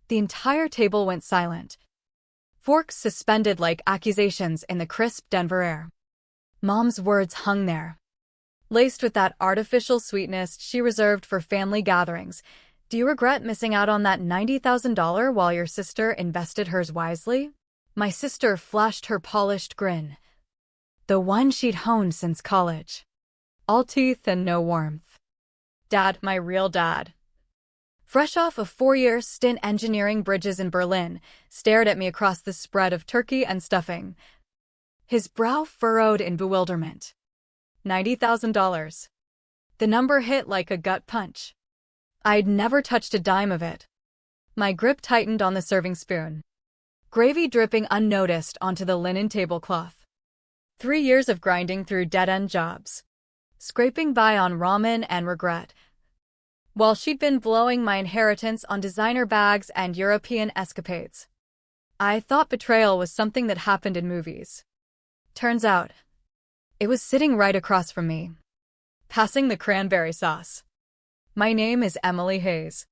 The entire table went silent, forks suspended like accusations in the crisp Denver air. Mom's words hung there, laced with that artificial sweetness she reserved for family gatherings. Do you regret missing out on that $90,000 while your sister invested hers wisely? My sister flashed her polished grin, the one she'd honed since college. All teeth and no warmth. Dad, my real dad, fresh off a 4-year stint engineering bridges in Berlin, stared at me across the spread of turkey and stuffing, his brow furrowed in bewilderment. $90,000. The number hit like a gut punch. I'd never touched a dime of it. My grip tightened on the serving spoon, gravy dripping unnoticed onto the linen tablecloth. 3 years of grinding through dead-end jobs, scraping by on ramen and regret, while she'd been blowing my inheritance on designer bags and European escapades. I thought betrayal was something that happened in movies. Turns out, it was sitting right across from me, passing the cranberry sauce. My name is Emily Hayes.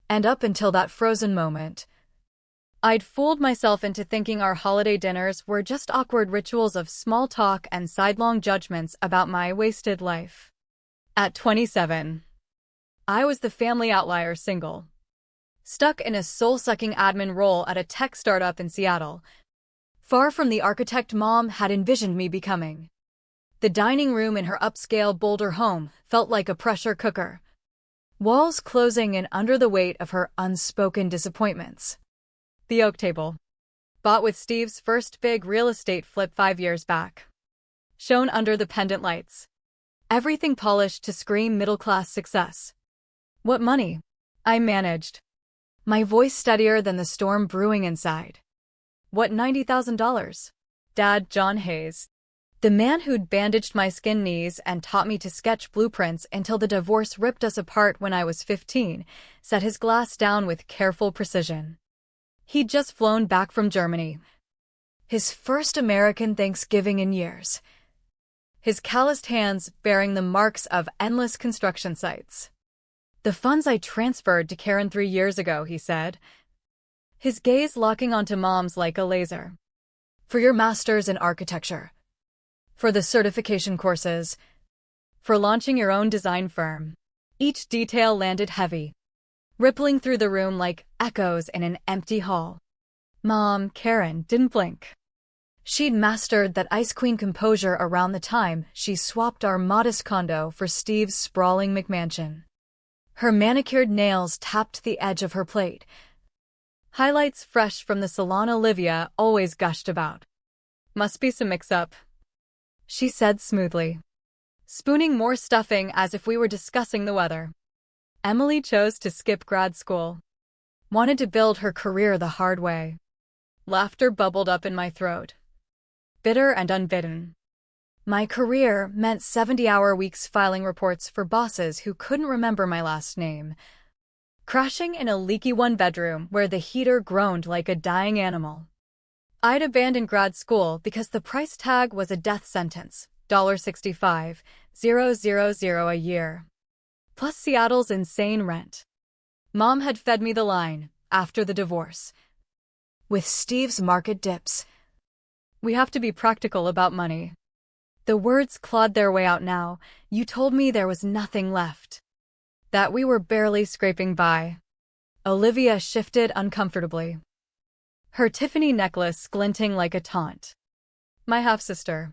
And up until that frozen moment, I'd fooled myself into thinking our holiday dinners were just awkward rituals of small talk and sidelong judgments about my wasted life. At 27, I was the family outlier single, stuck in a soul-sucking admin role at a tech startup in Seattle, far from the architect Mom had envisioned me becoming. The dining room in her upscale Boulder home felt like a pressure cooker, walls closing in under the weight of her unspoken disappointments. The oak table, bought with Steve's first big real estate flip 5 years back, shone under the pendant lights. Everything polished to scream middle-class success. What money? I managed, my voice steadier than the storm brewing inside. What $90,000? Dad, John Hayes, the man who'd bandaged my skinned knees and taught me to sketch blueprints until the divorce ripped us apart when I was 15, set his glass down with careful precision. He'd just flown back from Germany, his first American Thanksgiving in years, his calloused hands bearing the marks of endless construction sites. The funds I transferred to Karen 3 years ago, he said, his gaze locking onto Mom's like a laser. For your master's in architecture, for the certification courses, for launching your own design firm. Each detail landed heavy, rippling through the room like echoes in an empty hall. Mom, Karen, didn't blink. She'd mastered that ice queen composure around the time she swapped our modest condo for Steve's sprawling McMansion. Her manicured nails tapped the edge of her plate, highlights fresh from the salon Olivia always gushed about. Must be some mix-up, she said smoothly, spooning more stuffing as if we were discussing the weather. Emily chose to skip grad school, wanted to build her career the hard way. Laughter bubbled up in my throat, bitter and unbidden. My career meant 70-hour weeks filing reports for bosses who couldn't remember my last name, crashing in a leaky one-bedroom where the heater groaned like a dying animal. I'd abandoned grad school because the price tag was a death sentence, $65,000 a year, plus Seattle's insane rent. Mom had fed me the line, after the divorce. With Steve's market dips, we have to be practical about money. The words clawed their way out now. You told me there was nothing left, that we were barely scraping by. Olivia shifted uncomfortably, her Tiffany necklace glinting like a taunt. My half-sister,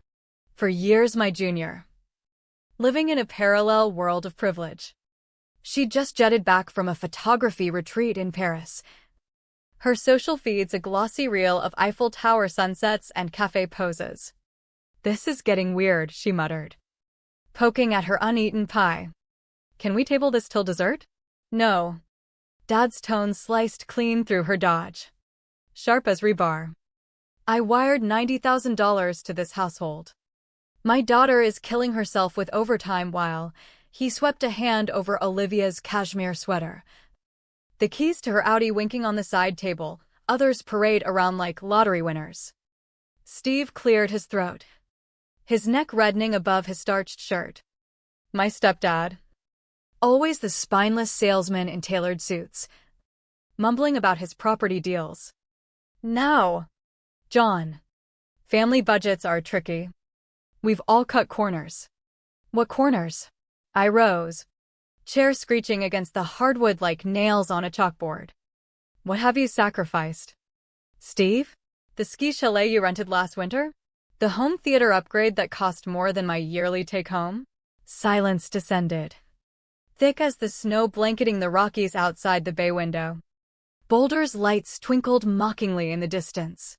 for years my junior, living in a parallel world of privilege. She'd just jetted back from a photography retreat in Paris, her social feeds a glossy reel of Eiffel Tower sunsets and cafe poses. This is getting weird, she muttered, poking at her uneaten pie. Can we table this till dessert? No. Dad's tone sliced clean through her dodge, sharp as rebar. I wired $90,000 to this household. My daughter is killing herself with overtime while he swept a hand over Olivia's cashmere sweater, the keys to her Audi winking on the side table. Others parade around like lottery winners. Steve cleared his throat, his neck reddening above his starched shirt. My stepdad, always the spineless salesman in tailored suits, mumbling about his property deals. Now, John. Family budgets are tricky. We've all cut corners. What corners? I rose, chair screeching against the hardwood like nails on a chalkboard. What have you sacrificed? Steve? The ski chalet you rented last winter? The home theater upgrade that cost more than my yearly take-home? Silence descended, thick as the snow blanketing the Rockies outside the bay window. Boulder's lights twinkled mockingly in the distance.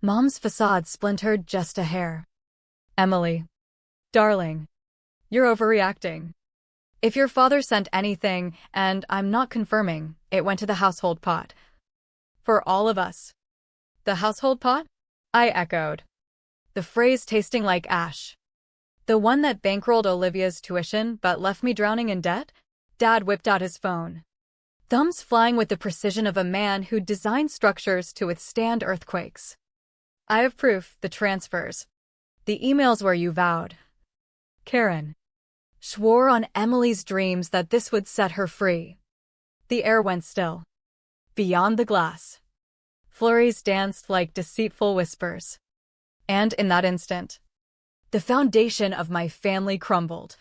Mom's facade splintered just a hair. Emily. Darling. You're overreacting. If your father sent anything, and I'm not confirming, it went to the household pot. For all of us. The household pot? I echoed, the phrase tasting like ash. The one that bankrolled Olivia's tuition but left me drowning in debt? Dad whipped out his phone, thumbs flying with the precision of a man who'd designed structures to withstand earthquakes. I have proof, the transfers. The emails where you vowed. Karen swore on Emily's dreams that this would set her free. The air went still. Beyond the glass, flurries danced like deceitful whispers. And in that instant, the foundation of my family crumbled,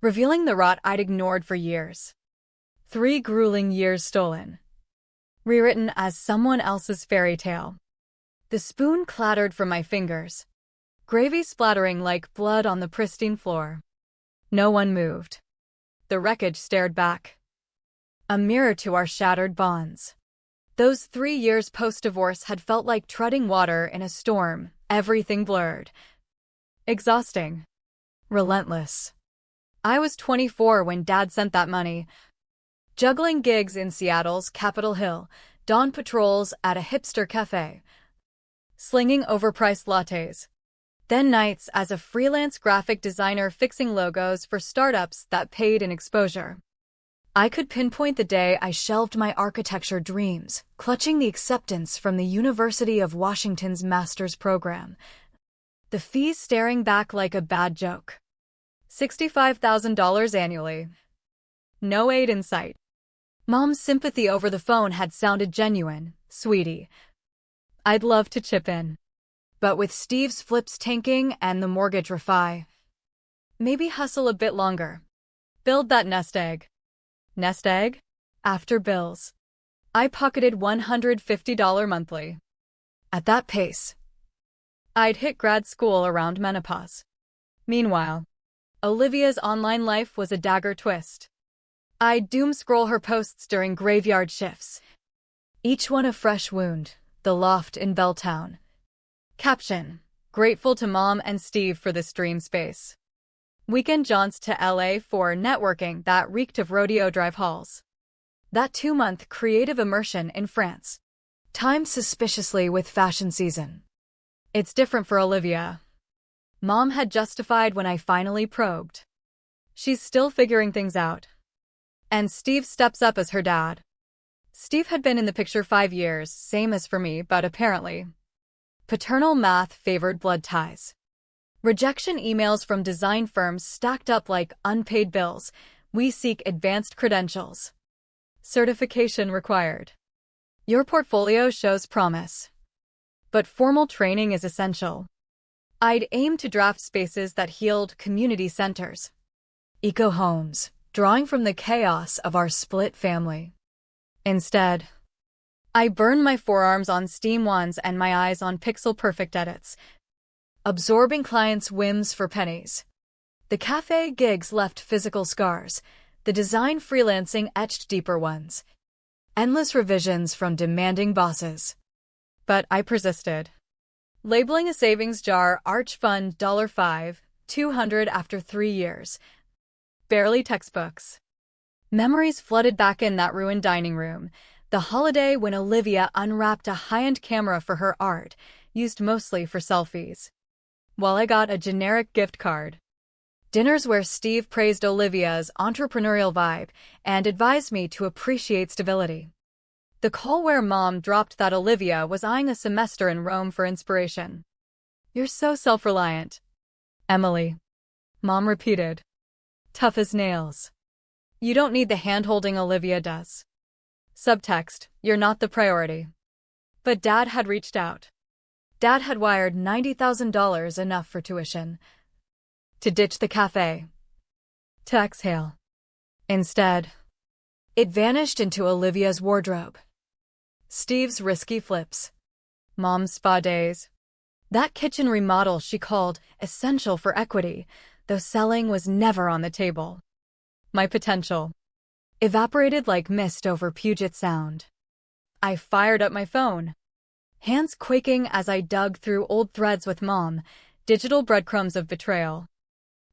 revealing the rot I'd ignored for years. 3 grueling years stolen, rewritten as someone else's fairy tale. The spoon clattered from my fingers, gravy splattering like blood on the pristine floor. No one moved. The wreckage stared back, a mirror to our shattered bonds. Those 3 years post-divorce had felt like treading water in a storm, everything blurred. Exhausting. Relentless. I was 24 when Dad sent that money. Juggling gigs in Seattle's Capitol Hill, dawn patrols at a hipster cafe, slinging overpriced lattes. Then nights as a freelance graphic designer fixing logos for startups that paid in exposure. I could pinpoint the day I shelved my architecture dreams, clutching the acceptance from the University of Washington's master's program. The fees staring back like a bad joke. $65,000 annually. No aid in sight. Mom's sympathy over the phone had sounded genuine. Sweetie, I'd love to chip in. But with Steve's flips tanking and the mortgage refi, maybe hustle a bit longer. Build that nest egg. Nest egg? After bills. I pocketed $150 monthly. At that pace, I'd hit grad school around menopause. Meanwhile, Olivia's online life was a dagger twist. I'd doom-scroll her posts during graveyard shifts, each one a fresh wound. The loft in Belltown. Caption: grateful to Mom and Steve for this dream space. Weekend jaunts to LA for networking that reeked of rodeo drive halls. That 2-month creative immersion in France, timed suspiciously with fashion season. It's different for Olivia. Mom had justified when I finally probed. She's still figuring things out. And Steve steps up as her dad. Steve had been in the picture 5 years, same as for me, but apparently paternal math favored blood ties. Rejection emails from design firms stacked up like unpaid bills. We seek advanced credentials. Certification required. Your portfolio shows promise, but formal training is essential. I'd aimed to draft spaces that healed community centers. Eco homes, drawing from the chaos of our split family. Instead, I burned my forearms on Steam wands and my eyes on pixel-perfect edits, absorbing clients' whims for pennies. The cafe gigs left physical scars, the design freelancing etched deeper ones. Endless revisions from demanding bosses. But I persisted. Labeling a savings jar Arch Fund $5, $200 after 3 years. Barely textbooks. Memories flooded back in that ruined dining room. The holiday when Olivia unwrapped a high-end camera for her art, used mostly for selfies, while I got a generic gift card. Dinners where Steve praised Olivia's entrepreneurial vibe and advised me to appreciate stability. The call where Mom dropped that Olivia was eyeing a semester in Rome for inspiration. You're so self-reliant, Emily. Mom repeated. Tough as nails. You don't need the hand-holding Olivia does. Subtext, you're not the priority. But Dad had reached out. Dad had wired $90,000, enough for tuition. To ditch the cafe. To exhale. Instead, it vanished into Olivia's wardrobe. Steve's risky flips. Mom's spa days. That kitchen remodel she called essential for equity, though selling was never on the table. My potential evaporated like mist over Puget Sound. I fired up my phone, hands quaking as I dug through old threads with Mom, digital breadcrumbs of betrayal.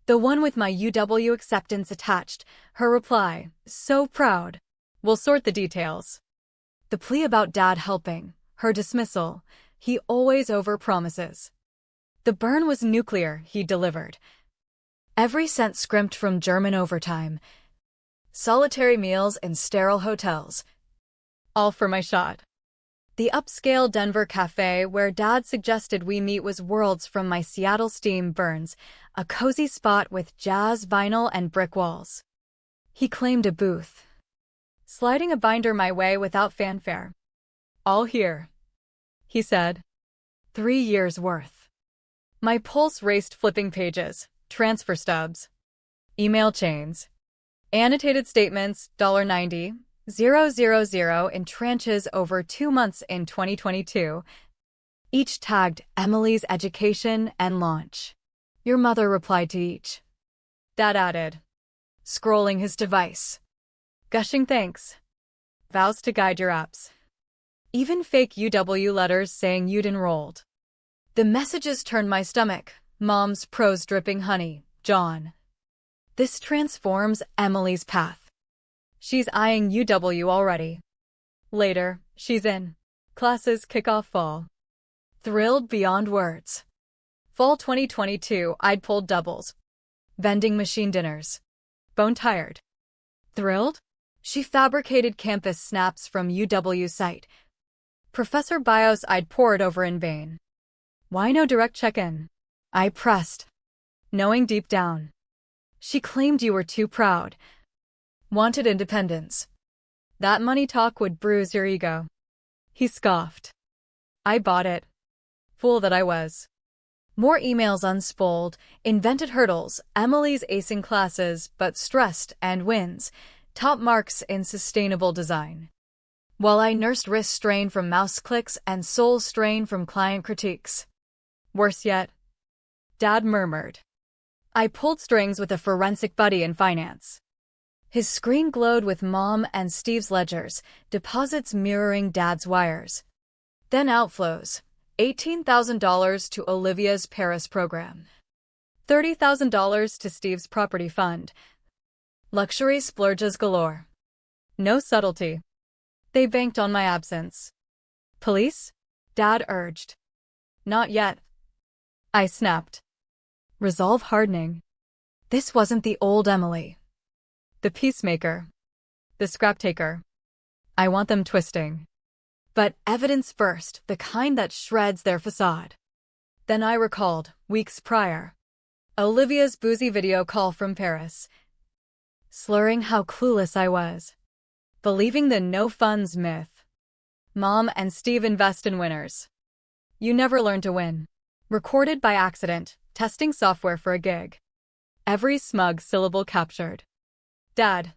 The one with my UW acceptance attached, her reply, so proud. We'll sort the details. The plea about Dad helping, her dismissal, he always overpromises. The burn was nuclear, he delivered. Every cent scrimped from German overtime. Solitary meals in sterile hotels. All for my shot. The upscale Denver cafe where Dad suggested we meet was worlds from my Seattle steam burns, a cozy spot with jazz vinyl and brick walls. He claimed a booth, sliding a binder my way without fanfare. All here, he said. 3 years' worth. My pulse raced, flipping pages, transfer stubs, email chains, annotated statements, $90, 000 in tranches over 2 months in 2022, each tagged Emily's education and launch. Your mother replied to each. Dad added, scrolling his device, gushing thanks, vows to guide your apps. Even fake UW letters saying you'd enrolled. The messages turned my stomach. Mom's prose dripping honey, John. This transforms Emily's path. She's eyeing UW already. Later, she's in. Classes kick off fall. Thrilled beyond words. Fall 2022, I'd pulled doubles. Vending machine dinners. Bone tired. Thrilled? She fabricated campus snaps from UW site. Professor Bios I'd pored over in vain. Why no direct check-in? I pressed, knowing deep down. She claimed you were too proud. Wanted independence. That money talk would bruise your ego. He scoffed. I bought it. Fool that I was. More emails unspooled, invented hurdles, Emily's acing classes but stressed and wins, top marks in sustainable design. While I nursed wrist strain from mouse clicks and soul strain from client critiques. Worse yet, Dad murmured. I pulled strings with a forensic buddy in finance. His screen glowed with Mom and Steve's ledgers, deposits mirroring Dad's wires. Then outflows, $18,000 to Olivia's Paris program. $30,000 to Steve's property fund. Luxury splurges galore. No subtlety. They banked on my absence. Police? Dad urged. Not yet. I snapped. Resolve hardening. This wasn't the old Emily. The peacemaker. The scrap taker. I want them twisting. But evidence first, the kind that shreds their facade. Then I recalled, weeks prior, Olivia's boozy video call from Paris. Slurring how clueless I was. Believing the no funds myth. Mom and Steve invest in winners. You never learn to win. Recorded by accident, testing software for a gig. Every smug syllable captured. Dad.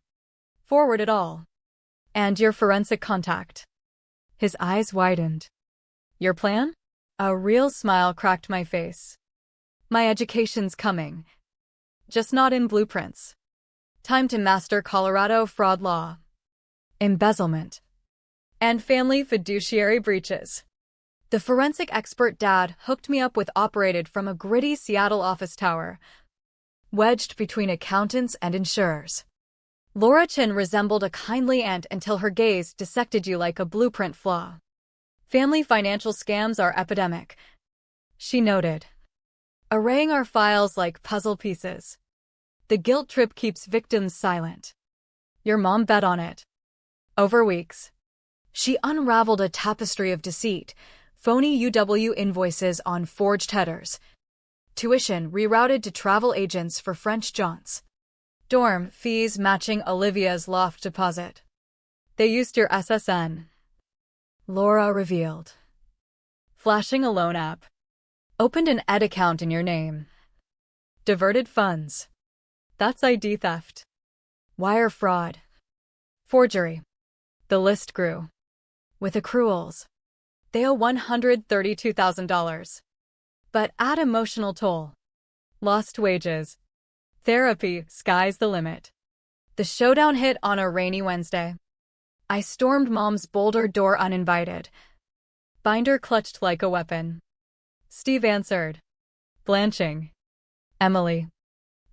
Forward it all. And your forensic contact. His eyes widened. Your plan? A real smile cracked my face. My education's coming. Just not in blueprints. Time to master Colorado fraud law. Embezzlement. And family fiduciary breaches. The forensic expert Dad hooked me up with operated from a gritty Seattle office tower, wedged between accountants and insurers. Laura Chin resembled a kindly aunt until her gaze dissected you like a blueprint flaw. Family financial scams are epidemic, she noted, arraying our files like puzzle pieces. The guilt trip keeps victims silent. Your mom bet on it. Over weeks, she unraveled a tapestry of deceit, phony UW invoices on forged headers, tuition rerouted to travel agents for French jaunts, dorm fees matching Olivia's loft deposit. They used your SSN. Laura revealed. Flashing a loan app. Opened an Ed account in your name. Diverted funds. That's ID theft. Wire fraud. Forgery. The list grew. With accruals. They owe $132,000. But add emotional toll. Lost wages. Therapy, sky's the limit. The showdown hit on a rainy Wednesday. I stormed Mom's Boulder door uninvited. Binder clutched like a weapon. Steve answered. Blanching. Emily.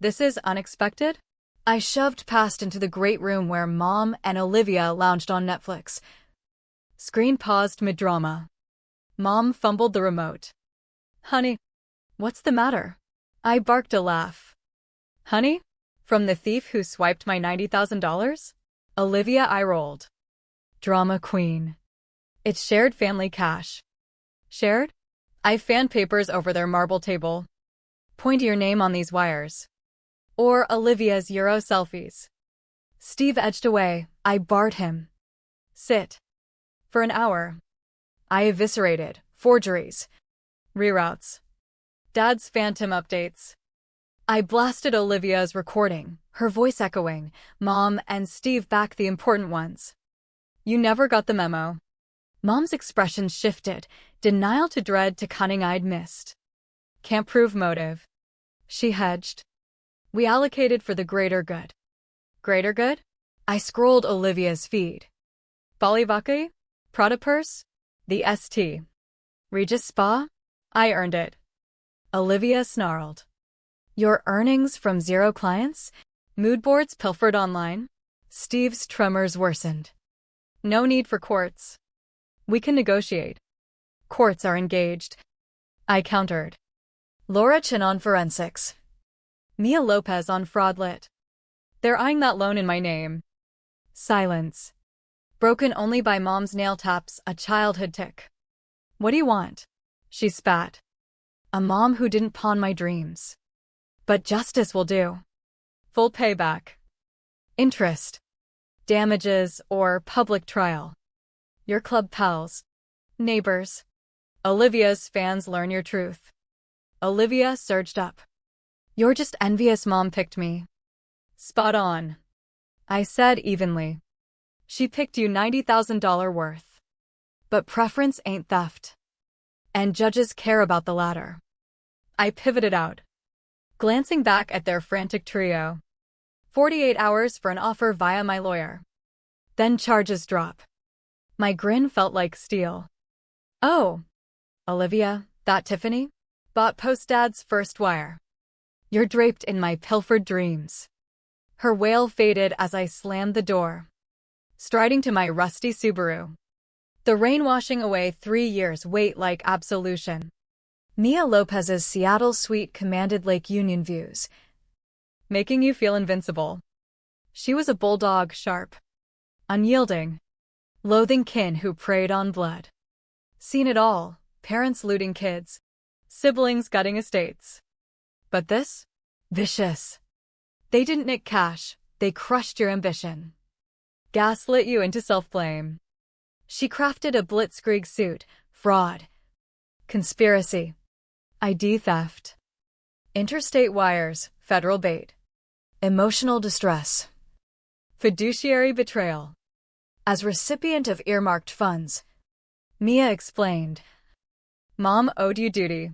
This is unexpected? I shoved past into the great room where Mom and Olivia lounged on Netflix. Screen paused mid-drama. Mom fumbled the remote. Honey, what's the matter? I barked a laugh. Honey? From the thief who swiped my $90,000? Olivia eye-rolled. Drama queen. It's shared family cash. Shared? I fanned papers over their marble table. Point your name on these wires. Or Olivia's Euro selfies. Steve edged away. I barred him. Sit. For an hour. I eviscerated. Forgeries. Reroutes. Dad's phantom updates. I blasted Olivia's recording, her voice echoing. Mom and Steve back the important ones. You never got the memo. Mom's expression shifted, denial to dread to cunning-eyed mist. Can't prove motive. She hedged. We allocated for the greater good. Greater good? I scrolled Olivia's feed. Bolivaki? Prada purse? The ST. Regis Spa? I earned it. Olivia snarled. Your earnings from 0 clients? Mood boards pilfered online? Steve's tremors worsened. No need for courts. We can negotiate. Courts are engaged. I countered. Laura Chin on forensics. Mia Lopez on fraud lit. They're eyeing that loan in my name. Silence. Broken only by Mom's nail taps, a childhood tick. What do you want? She spat. A mom who didn't pawn my dreams. But justice will do. Full payback. Interest. Damages or public trial. Your club pals. Neighbors. Olivia's fans learn your truth. Olivia surged up. You're just envious Mom picked me. Spot on. I said evenly. She picked you $90,000 worth. But preference ain't theft. And judges care about the latter. I pivoted out. Glancing back at their frantic trio. 48 hours for an offer via my lawyer. Then charges drop. My grin felt like steel. Oh. Olivia, that Tiffany? Bought post-dad's first wire. You're draped in my pilfered dreams. Her wail faded as I slammed the door. Striding to my rusty Subaru. The rain washing away 3 years' wait like absolution. Mia Lopez's Seattle suite commanded Lake Union views. Making you feel invincible. She was a bulldog, sharp. Unyielding. Loathing kin who preyed on blood. Seen it all, parents looting kids. Siblings gutting estates. But this? Vicious. They didn't nick cash, they crushed your ambition. Gaslit you into self-blame. She crafted a blitzkrieg suit, fraud. Conspiracy. ID theft. Interstate wires, federal bait. Emotional distress. Fiduciary betrayal. As recipient of earmarked funds, Mia explained. Mom owed you duty.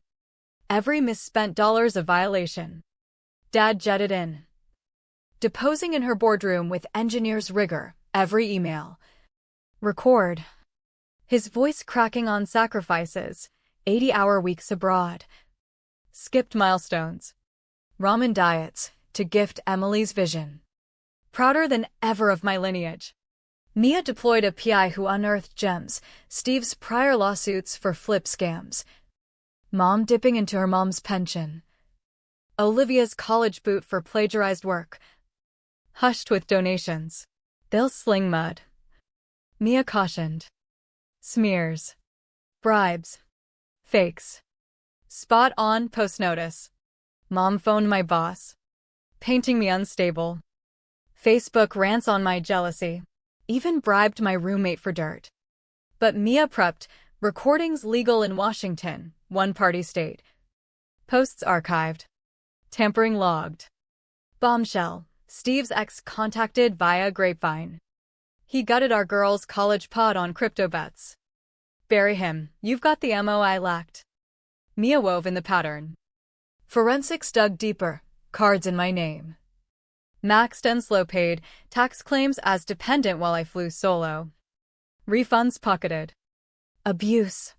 Every misspent dollar's a violation. Dad jetted in. Deposing in her boardroom with engineer's rigor, every email. Record. His voice cracking on sacrifices, 80-hour weeks abroad. Skipped milestones. Ramen diets, to gift Emily's vision. Prouder than ever of my lineage. Mia deployed a PI who unearthed gems, Steve's prior lawsuits for flip scams. Mom dipping into her mom's pension. Olivia's college boot for plagiarized work. Hushed with donations. They'll sling mud. Mia cautioned. Smears. Bribes. Fakes. Spot on post-notice. Mom phoned my boss. Painting me unstable. Facebook rants on my jealousy. Even bribed my roommate for dirt. But Mia prepped, recordings legal in Washington, one-party state. Posts archived. Tampering logged. Bombshell, Steve's ex contacted via grapevine. He gutted our girls' college pod on crypto bets. Bury him, you've got the ammo I lacked. Mia wove in the pattern. Forensics dug deeper, cards in my name. Maxed and slow paid, tax claims as dependent while I flew solo. Refunds pocketed. Abuse.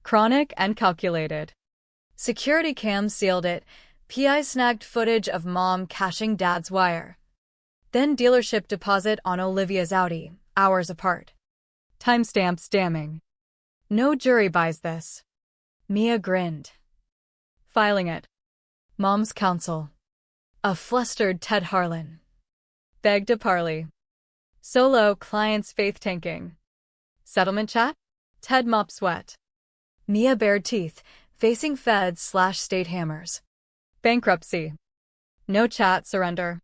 Chronic and calculated. Security cams sealed it. PI snagged footage of mom cashing dad's wire. Then dealership deposit on Olivia's Audi, hours apart. Timestamps damning. No jury buys this. Mia grinned. Filing it. Mom's counsel. A flustered Ted Harlan. Begged a parley. Solo client's faith tanking. Settlement chat? Ted mop sweat. Mia bared teeth, facing feds/state hammers. Bankruptcy. No chat, surrender.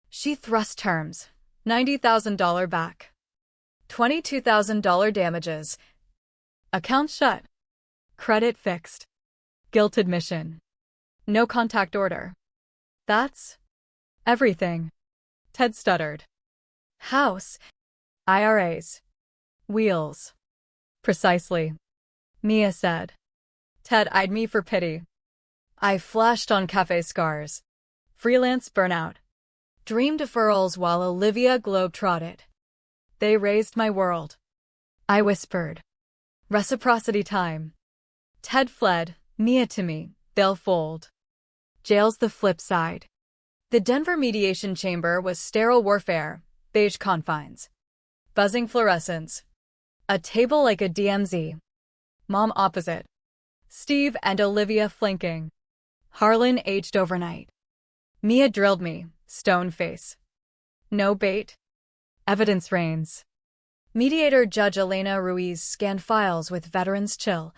She thrust terms. $90,000 back. $22,000 damages. Account shut. Credit fixed. Guilt admission. No contact order. That's everything. Ted stuttered. House. IRAs. Wheels. Precisely. Mia said. Ted eyed me for pity. I flashed on cafe scars. Freelance burnout. Dream deferrals while Olivia globe-trotted. They raised my world. I whispered. Reciprocity time. Ted fled, Mia to me, they'll fold. Jail's the flip side. The Denver mediation chamber was sterile warfare, beige confines. Buzzing fluorescents. A table like a DMZ. Mom opposite. Steve and Olivia flanking. Harlan aged overnight. Mia drilled me, stone face. No bait. Evidence reigns. Mediator Judge Elena Ruiz scanned files with veterans' chill.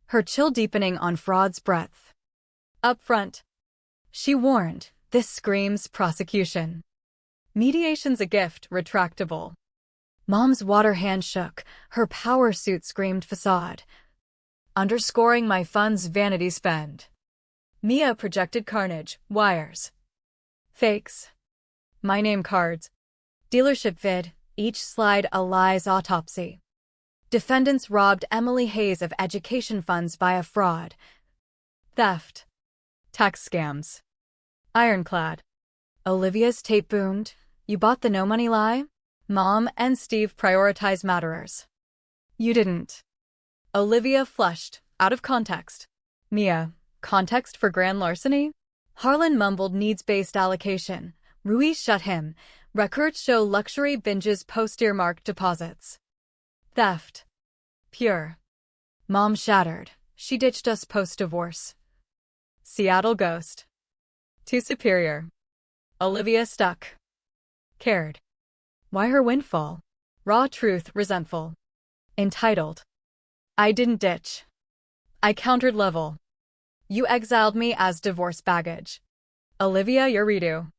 Her chill deepening on fraud's breadth. Up front. She warned, this screams prosecution. Mediation's a gift, retractable. Mom's water hand shook, her power suit screamed facade. Underscoring my fund's vanity spend. Mia projected carnage, wires. Fakes. My name cards. Dealership vid, each slide a lie's autopsy. Defendants robbed Emily Hayes of education funds by a fraud. Theft. Tax scams. Ironclad. Olivia's tape boomed. You bought the no-money lie? Mom and Steve prioritize matterers. You didn't. Olivia flushed, out of context. Mia, context for grand larceny? Harlan mumbled needs-based allocation. Ruiz shut him. Records show luxury binges post-earmarked deposits. Theft. Pure. Mom shattered. She ditched us post-divorce. Seattle ghost. Too superior. Olivia stuck. Cared. Why her windfall? Raw truth, resentful. Entitled. I didn't ditch. I countered level. You exiled me as divorce baggage. Olivia, your redo.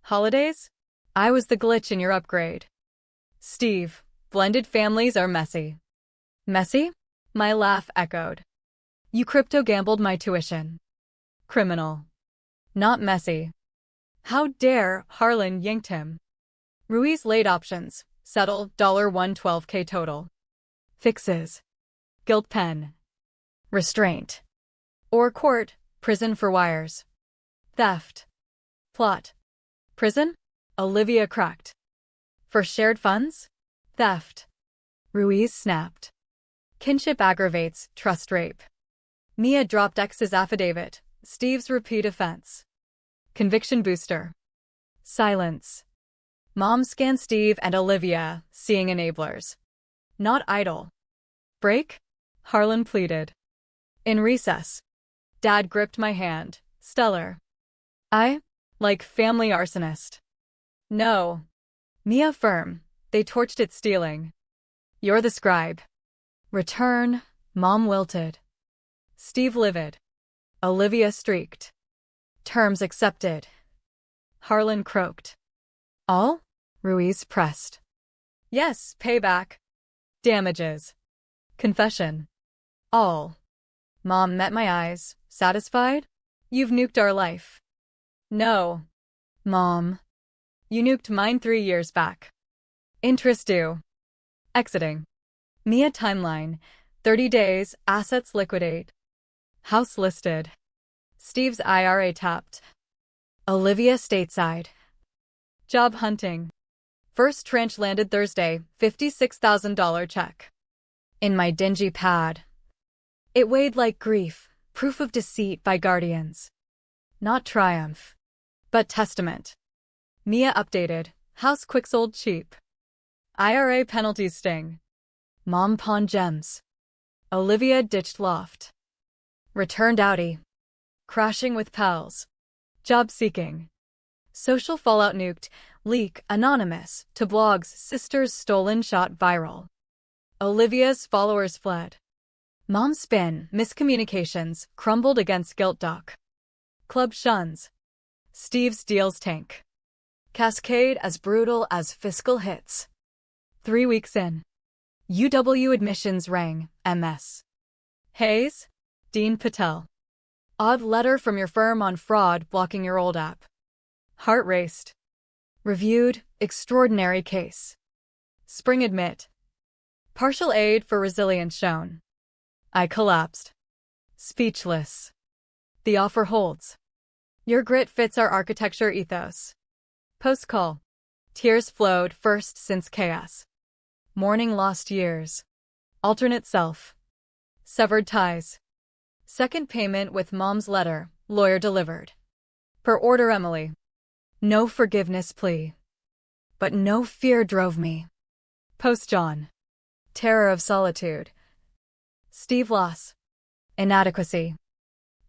Holidays? I was the glitch in your upgrade. Steve, blended families are messy. Messy? My laugh echoed. You crypto gambled my tuition. Criminal. Not messy. How dare, Harlan yanked him. Ruiz laid options. Settle, $112K total. Fixes. Guilt pen. Restraint. Or court, prison for wires. Theft. Plot. Prison? Olivia cracked. For shared funds? Theft. Ruiz snapped. Kinship aggravates, trust rape. Mia dropped X's affidavit, Steve's repeat offense. Conviction booster. Silence. Mom scanned Steve and Olivia, seeing enablers. Not idle. Break? Harlan pleaded. In recess. Dad gripped my hand. Stellar. I? Like family arsonist. No. Mia firm. They torched it stealing. You're the scribe. Return. Mom wilted. Steve livid. Olivia streaked. Terms accepted. Harlan croaked. All? Ruiz pressed. Yes, payback. Damages. Confession. All. Mom met my eyes. Satisfied? You've nuked our life. No. Mom. You nuked mine 3 years back. Interest due. Exiting. Mia timeline. 30 days, assets liquidate. House listed. Steve's IRA tapped. Olivia stateside. Job hunting. First tranche landed Thursday, $56,000 check. In my dingy pad. It weighed like grief, proof of deceit by guardians. Not triumph, but testament. Mia updated. House quick sold cheap. IRA penalties sting. Mom pawned gems. Olivia ditched loft. Returned Audi. Crashing with pals. Job seeking. Social fallout nuked. Leak anonymous to blogs. Sisters stolen shot viral. Olivia's followers fled. Mom's spin. Miscommunications crumbled against guilt doc. Club shuns. Steve's deals tank. Cascade as brutal as fiscal hits. 3 weeks in. UW admissions rang. MS. Hayes? Dean Patel. Odd letter from your firm on fraud blocking your old app. Heart raced. Reviewed. Extraordinary case. Spring admit. Partial aid for resilience shown. I collapsed. Speechless. The offer holds. Your grit fits our architecture ethos. Post-call. Tears flowed first since chaos. Mourning lost years. Alternate self. Severed ties. Second payment with mom's letter, lawyer delivered. Per order Emily. No forgiveness plea. But no fear drove me. Post John. Terror of solitude. Steve loss. Inadequacy.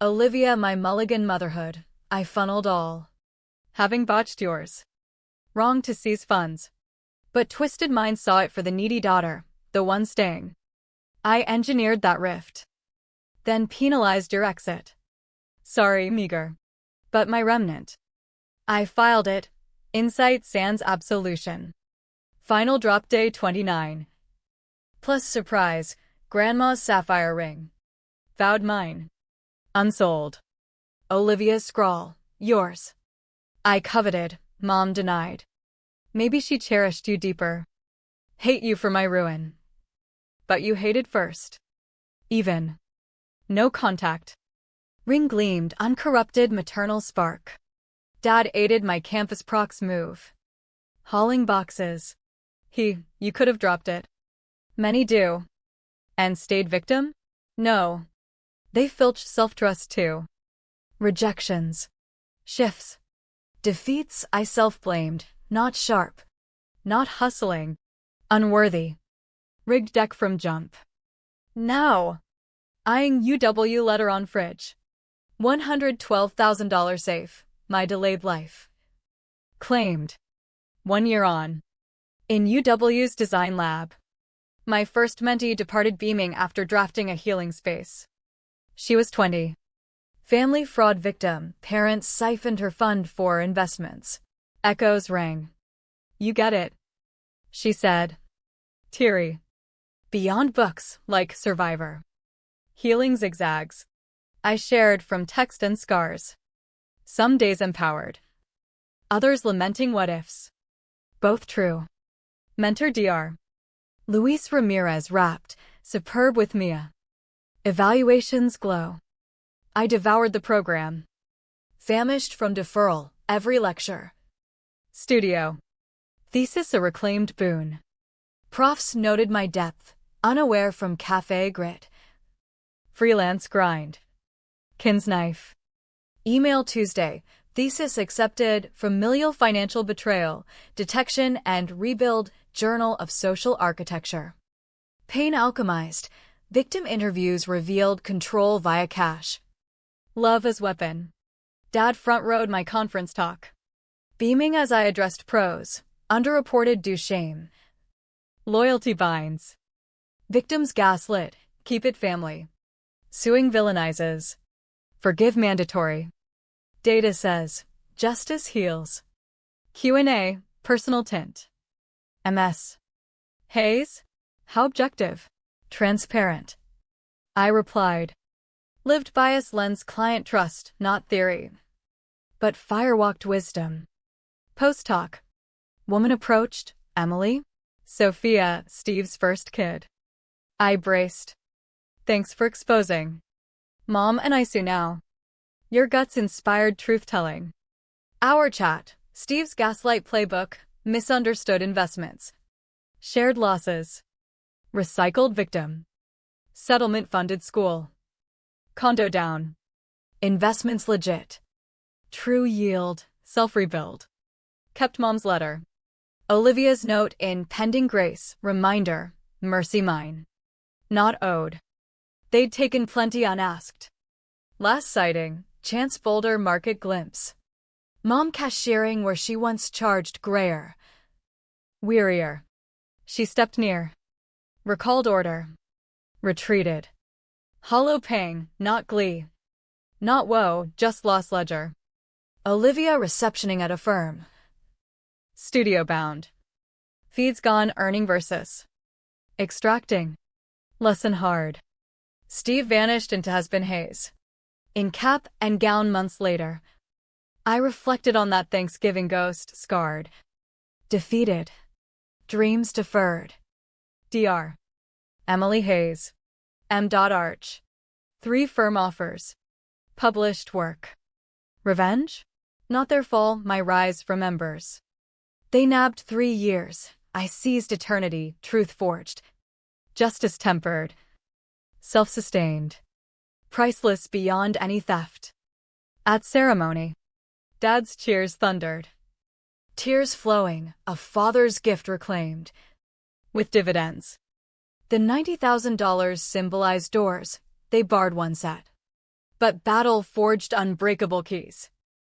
Olivia my mulligan motherhood, I funneled all. Having botched yours. Wrong to seize funds. But twisted mind saw it for the needy daughter, the one staying. I engineered that rift. Then penalized your exit. Sorry, meager. But my remnant. I filed it. Insight sans absolution. Final drop day 29. Plus surprise, grandma's sapphire ring. Vowed mine. Unsold. Olivia's scrawl, yours. I coveted, mom denied. Maybe she cherished you deeper. Hate you for my ruin. But you hated first. Even. No contact. Ring gleamed, uncorrupted maternal spark. Dad aided my campus prox move. Hauling boxes. You could have dropped it. Many do. And stayed victim? No. They filched self-trust too. Rejections. Shifts. Defeats I self-blamed, not sharp. Not hustling. Unworthy. Rigged deck from jump. Now. Eyeing UW letter on fridge. $112,000 safe, my delayed life. Claimed. 1 year on. In UW's design lab. My first mentee departed beaming after drafting a healing space. She was 20. Family fraud victim, parents siphoned her fund for investments. Echoes rang. You get it, she said. Teary. Beyond books, like Survivor. Healing zigzags. I shared from text and scars. Some days empowered. Others lamenting what-ifs. Both true. Mentor Dr. Luis Ramirez rapped, superb with Mia. Evaluations glow. I devoured the program. Famished from deferral, every lecture. Studio. Thesis a reclaimed boon. Profs noted my depth, unaware from cafe grit. Freelance grind. Kin's knife. Email Tuesday. Thesis accepted. Familial financial betrayal. Detection and rebuild. Journal of Social Architecture. Pain alchemized. Victim interviews revealed control via cash. Love as weapon. Dad front-rowed my conference talk. Beaming as I addressed pros. Underreported due shame. Loyalty binds. Victims gaslit. Keep it family. Suing villainizes. Forgive mandatory. Data says. Justice heals. Q&A. Personal tint. MS. Hayes? How objective? Transparent. I replied. Lived bias lends client trust, not theory. But firewalked wisdom. Post talk. Woman approached. Emily? Sophia, Steve's first kid. I braced. Thanks for exposing. Mom and I sue now. Your guts inspired truth-telling. Our chat. Steve's gaslight playbook. Misunderstood investments. Shared losses. Recycled victim. Settlement-funded school. Condo down. Investments legit. True yield. Self-rebuild. Kept mom's letter. Olivia's note in pending grace. Reminder. Mercy mine. Not owed. They'd taken plenty unasked. Last sighting. Chance Boulder market glimpse. Mom cashiering where she once charged grayer. Wearier. She stepped near. Recalled order. Retreated. Hollow pang, not glee. Not woe, just lost ledger. Olivia receptioning at a firm. Studio bound. Feeds gone earning versus. Extracting. Lesson hard. Steve vanished into has-been haze. In cap and gown months later. I reflected on that Thanksgiving ghost, scarred. Defeated. Dreams deferred. Dr. Emily Hayes. M.Arch. 3 firm offers. Published work. Revenge? Not their fall, my rise from embers. They nabbed 3 years. I seized eternity, truth forged. Justice tempered. Self-sustained. Priceless beyond any theft. At ceremony. Dad's cheers thundered. Tears flowing, a father's gift reclaimed. With dividends. The $90,000 symbolized doors, they barred one set. But battle forged unbreakable keys.